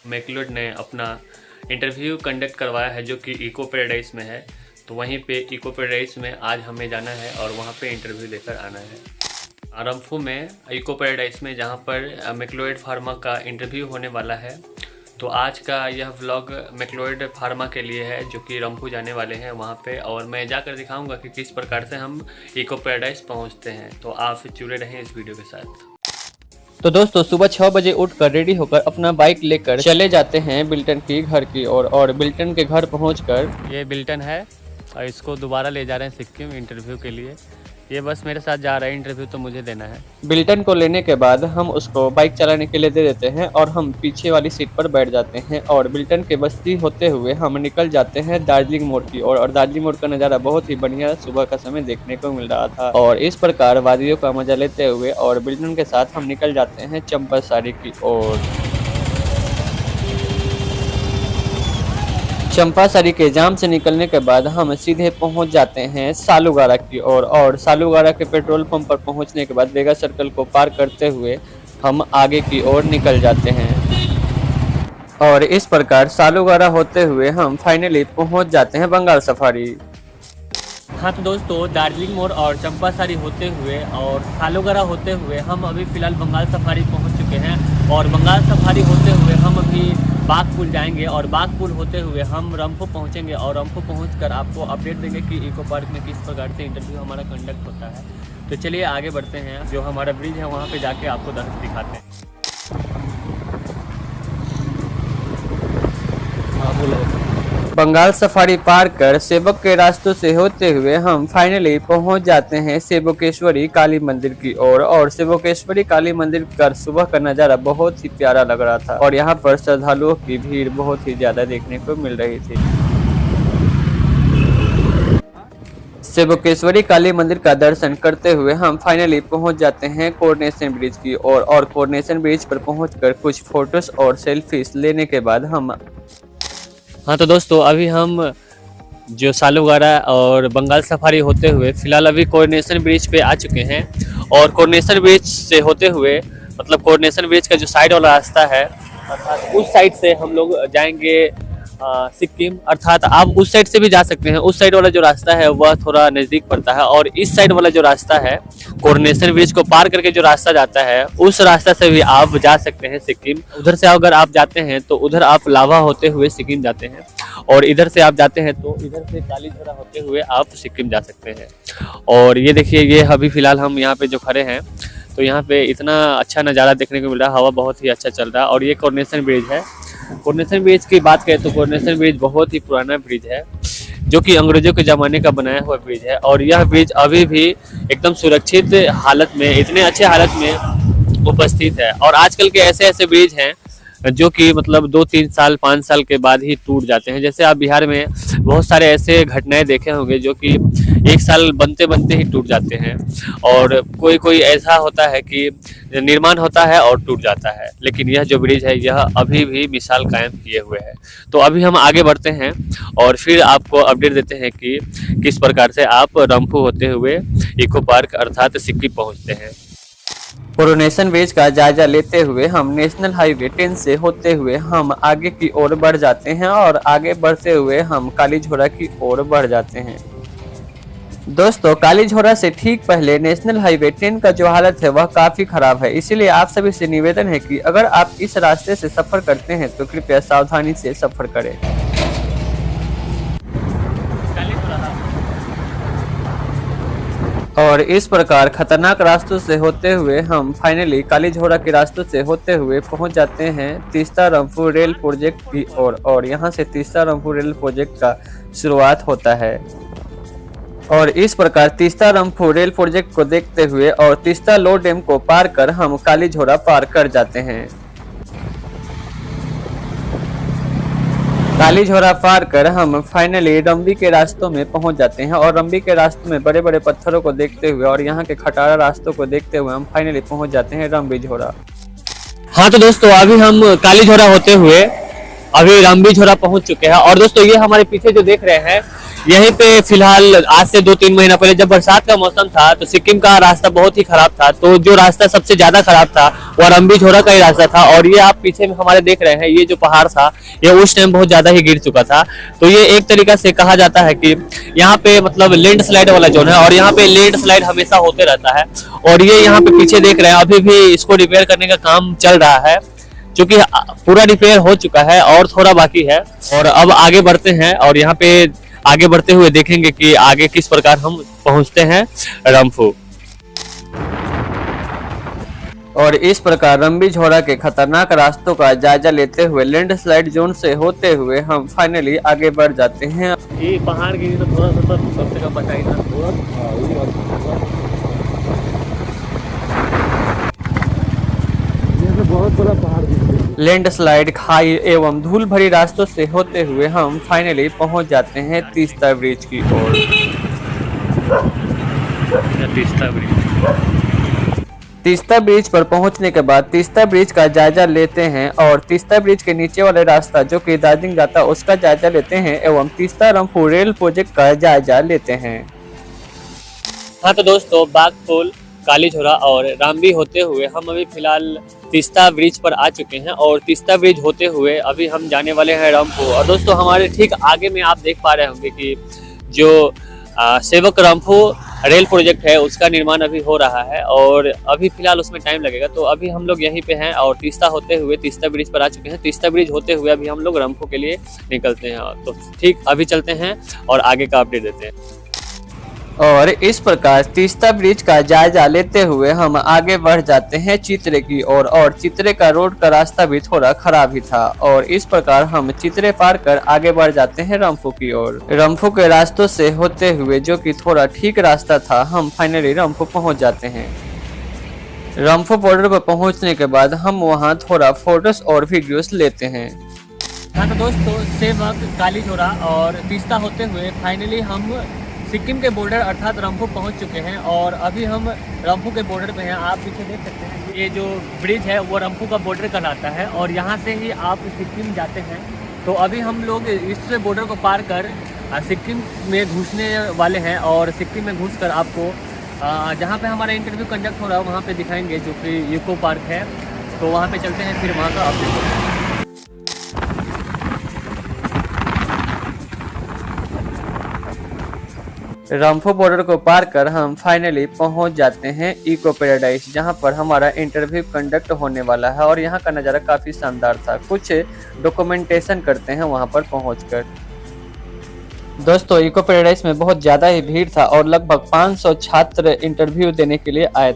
मैक्लोड ने अपना interview conduct करवाया है जो कि इको पैराडाइज में है। तो वहीं पे इको पैराडाइज में आज हमें जाना है और वहाँ पे इंटरव्यू देकर आना है। रंफू में इको पैराडाइज में जहाँ पर मैक्लोड फार्मा का इंटरव्यू होने वाला है। तो आज का यह व्लॉग मैक्लोड फार्मा के लिए है जो कि रंफू जाने वाले हैं वहाँ पे, और मैं जाकर दिखाऊंगा कि किस प्रकार से हम इको पैराडाइज पहुँचते हैं। तो आप जुड़े रहें इस वीडियो के साथ। तो दोस्तों सुबह 6 बजे उठकर रेडी होकर अपना बाइक लेकर चले जाते हैं बिल्टन की घर की ओर और बिल्टन के घर पहुंचकर ये बिल्टन है और इसको दोबारा ले जा रहे हैं सिक्किम इंटरव्यू के लिए। ये बस मेरे साथ जा रहा है, इंटरव्यू तो मुझे देना है। बिल्टन को लेने के बाद हम उसको बाइक चलाने के लिए दे देते हैं और हम पीछे वाली सीट पर बैठ जाते हैं और बिल्टन के बस्ती होते हुए हम निकल जाते हैं दार्जिलिंग मोड़ की ओर। और दार्जिलिंग मोड़ का नज़ारा बहुत ही बढ़िया सुबह का समय देखने को मिल रहा था और इस प्रकार वादियों का मजा लेते हुए और बिल्टन के साथ हम निकल जाते हैं चंपासारी की ओर। चंपासारी के जाम से निकलने के बाद हम सीधे पहुंच जाते हैं सालूगारा की ओर और सालूगारा के पेट्रोल पंप पर पहुंचने के बाद वेगा सर्कल को पार करते हुए हम आगे की ओर निकल जाते हैं और इस प्रकार सालूगारा होते हुए हम फाइनली पहुंच जाते हैं बंगाल सफारी। हाँ तो दोस्तों दार्जिलिंग मोड़ और चंपासारी होते हुए और सालूगारा होते हुए हम अभी फ़िलहाल बंगाल सफारी पहुंच चुके हैं और बंगाल सफारी होते हुए हम अभी बागपुल जाएंगे और बागपुल होते हुए हम रंफू पहुंचेंगे और रंफू पहुंचकर आपको अपडेट देंगे कि इको पार्क में किस प्रकार से इंटरव्यू हमारा कंडक्ट होता है। तो चलिए आगे बढ़ते हैं, जो हमारा ब्रिज है वहाँ पे जाके आपको दिखाते हैं। बंगाल सफारी पार कर सेवक के रास्तों से होते हुए हम फाइनली पहुंच जाते हैं सेवकेश्वरी काली मंदिर की ओर और सेवकेश्वरी काली मंदिर का सुबह का नजारा बहुत ही प्यारा लग रहा था और यहाँ पर श्रद्धालुओं की भीड़ बहुत ही ज्यादा देखने को मिल रही थी। सेवकेश्वरी काली मंदिर का दर्शन करते हुए हम फाइनली पहुंच जाते हैं कोरोनेशन ब्रिज की ओर और कोरोनेशन ब्रिज पर पहुंचकर कुछ फोटोज और सेल्फीज लेने के बाद हम हाँ तो दोस्तों अभी हम जो सालूगारा और बंगाल सफारी होते हुए फिलहाल अभी कोरोनेशन ब्रिज पे आ चुके हैं और कोरोनेशन ब्रिज से होते हुए मतलब कोरोनेशन ब्रिज का जो साइड वाला रास्ता है अर्थात उस साइड से हम लोग जाएंगे सिक्किम, अर्थात आप उस साइड से भी जा सकते हैं। उस साइड वाला जो रास्ता है वह थोड़ा नज़दीक पड़ता है और इस साइड वाला जो रास्ता है कोरोनेशन ब्रिज को पार करके जो रास्ता जाता है उस रास्ता से भी आप जा सकते हैं सिक्किम। उधर से अगर आप जाते हैं तो उधर आप लावा होते हुए सिक्किम जाते हैं और इधर से आप जाते हैं तो इधर से कालीझोड़ा होते हुए आप सिक्किम जा सकते हैं। और ये देखिए, ये अभी फिलहाल हम यहाँ पे जो खड़े हैं तो यहाँ पे इतना अच्छा नज़ारा देखने को मिल रहा है, हवा बहुत ही अच्छा चल रहा है। और ये कोरोनेशन ब्रिज है। कोरोनेशन ब्रिज की बात करें तो कोरोनेशन ब्रिज बहुत ही पुराना ब्रिज है जो कि अंग्रेजों के ज़माने का बनाया हुआ ब्रिज है और यह ब्रिज अभी भी एकदम सुरक्षित हालत में, इतने अच्छे हालत में उपस्थित है। और आजकल के ऐसे ऐसे ब्रिज हैं जो कि मतलब 2-3 साल 5 साल के बाद ही टूट जाते हैं। जैसे आप बिहार में बहुत सारे ऐसे घटनाएं देखे होंगे जो कि 1 साल बनते बनते ही टूट जाते हैं और कोई कोई ऐसा होता है कि निर्माण होता है और टूट जाता है, लेकिन यह जो ब्रिज है यह अभी भी मिसाल कायम किए हुए है। तो अभी हम आगे बढ़ते हैं और फिर आपको अपडेट देते हैं कि किस प्रकार से आप रंफू होते हुए इको पार्क अर्थात सिक्किम पहुँचते हैं। कोरोनेशन ब्रिज का जायजा लेते हुए हम नेशनल हाईवे 10 से होते हुए हम आगे की ओर बढ़ जाते हैं और आगे बढ़ते हुए हम कालीझोड़ा की ओर बढ़ जाते हैं। दोस्तों कालीझोड़ा से ठीक पहले नेशनल हाईवे 10 का जो हालत है वह काफी खराब है, इसीलिए आप सभी से निवेदन है कि अगर आप इस रास्ते से सफर करते हैं तो कृपया सावधानी से सफर करें। और इस प्रकार खतरनाक रास्तों से होते हुए हम फाइनली कालीझोड़ा के रास्तों से होते हुए पहुंच जाते हैं तीस्ता रंफू रेल प्रोजेक्ट की ओर और यहां से तीस्ता रंफू रेल प्रोजेक्ट का शुरुआत होता है। और इस प्रकार तीस्ता रंफू रेल प्रोजेक्ट को देखते हुए और तीस्ता लो डैम को पार कर हम कालीझोड़ा पार कर जाते हैं। कालीझोड़ा पार कर हम फाइनली रंबी के रास्तों में पहुंच जाते हैं और रंबी के रास्तों में बड़े बड़े पत्थरों को देखते हुए और यहाँ के खटारा रास्तों को देखते हुए हम फाइनली पहुंच जाते हैं रंबी झोड़ा। हाँ तो दोस्तों अभी हम कालीझोड़ा होते हुए अभी रंबी झोड़ा पहुंच चुके हैं और दोस्तों ये हमारे पीछे जो देख रहे हैं यहीं पे फिलहाल आज से 2-3 महीना पहले जब बरसात का मौसम था तो सिक्किम का रास्ता बहुत ही खराब था। तो जो रास्ता सबसे ज्यादा खराब था वो रंबी झोड़ा का ही रास्ता था। और ये आप पीछे में हमारे देख रहे हैं, ये जो पहाड़ था ये उस टाइम बहुत ज्यादा ही गिर चुका था। तो ये एक तरीका से कहा जाता है कि यहाँ पे मतलब लैंड स्लाइड वाला जोन है, और यहाँ पे लैंड स्लाइड हमेशा होते रहता है। और ये यहाँ पे पीछे देख रहे हैं, अभी भी इसको रिपेयर करने का काम चल रहा है, क्योंकि पूरा रिपेयर हो चुका है और थोड़ा बाकी है। और अब आगे बढ़ते हैं और यहाँ पे आगे बढ़ते हुए देखेंगे कि आगे किस प्रकार हम पहुंचते हैं रंफू। और इस प्रकार रंबी झोड़ा के खतरनाक रास्तों का जायजा लेते हुए लैंडस्लाइड जोन से होते हुए हम फाइनली आगे बढ़ जाते हैं। ये पहाड़ गिरी तो थोड़ा सा कम से कम बताइए बहुत बड़ा पहाड़। लैंडस्लाइड, खाई एवं धूल भरी रास्तों से होते हुए हम फाइनली पहुंच जाते हैं तीस्ता ब्रिज की ओर। तीस्ता ब्रिज पर पहुंचने के बाद तीस्ता ब्रिज का जायजा लेते हैं और तीस्ता ब्रिज के नीचे वाले रास्ता जो कि दार्जिलिंग जाता है उसका जायजा लेते हैं एवं तीस्ता रंफू रेल प्रोजेक्ट का जायजा लेते हैं। हाँ तो दोस्तों, बागपुल, कालीझोड़ा और रामबी होते हुए हम अभी फिलहाल तीस्ता ब्रिज पर आ चुके हैं। और तीस्ता ब्रिज होते हुए अभी हम जाने वाले हैं रंफू। और दोस्तों, हमारे ठीक आगे में आप देख पा रहे होंगे कि जो सेवक रंफू रेल प्रोजेक्ट है उसका निर्माण अभी हो रहा है और अभी फिलहाल उसमें टाइम लगेगा। तो अभी हम लोग यहीं पे हैं और तीस्ता होते हुए तीस्ता ब्रिज पर आ चुके हैं। तीस्ता ब्रिज होते हुए अभी हम लोग रंफू के लिए निकलते हैं। तो ठीक अभी चलते हैं और आगे का अपडेट देते हैं। और इस प्रकार तीस्ता ब्रिज का जायजा लेते हुए हम आगे बढ़ जाते हैं चित्रे की ओर। और चित्रे का रोड का रास्ता भी थोड़ा खराब ही था। और इस प्रकार हम चित्रे पार कर आगे बढ़ जाते हैं रंफू की ओर। रंफू के रास्तों से होते हुए जो कि थोड़ा ठीक रास्ता था, हम फाइनली रंफू पहुंच जाते हैं। रंफू बॉर्डर पर पहुंचने के बाद हम वहां थोड़ा फोटोज और वीडियोस लेते हैं। हाँ तो दोस्तों, सेवक, कालीझोड़ा और तीस्ता होते हुए फाइनली हम सिक्किम के बॉर्डर अर्थात रंफू पहुंच चुके हैं। और अभी हम रंफू के बॉर्डर पे हैं। आप पीछे देख सकते हैं, ये जो ब्रिज है वो रंफू का बॉर्डर कहलाता है और यहाँ से ही आप सिक्किम जाते हैं। तो अभी हम लोग इस बॉर्डर को पार कर सिक्किम में घुसने वाले हैं। और सिक्किम में घुस कर आपको जहाँ पे हमारा इंटरव्यू कंडक्ट हो रहा है वहाँ पे दिखाएंगे, जो कि इको पार्क है। तो वहाँ पे चलते हैं, फिर वहाँ का अपडेट। रंफू बॉर्डर को पार कर हम फाइनली पहुंच जाते हैं इको पैराडाइज, जहां पर हमारा इंटरव्यू कंडक्ट होने वाला है। और यहां का नज़ारा काफ़ी शानदार था। कुछ डॉक्यूमेंटेशन करते हैं वहां पर पहुंचकर। दोस्तों, इको पैराडाइज में बहुत ज़्यादा ही भीड़ था और लगभग 500 छात्र इंटरव्यू देने के लिए आए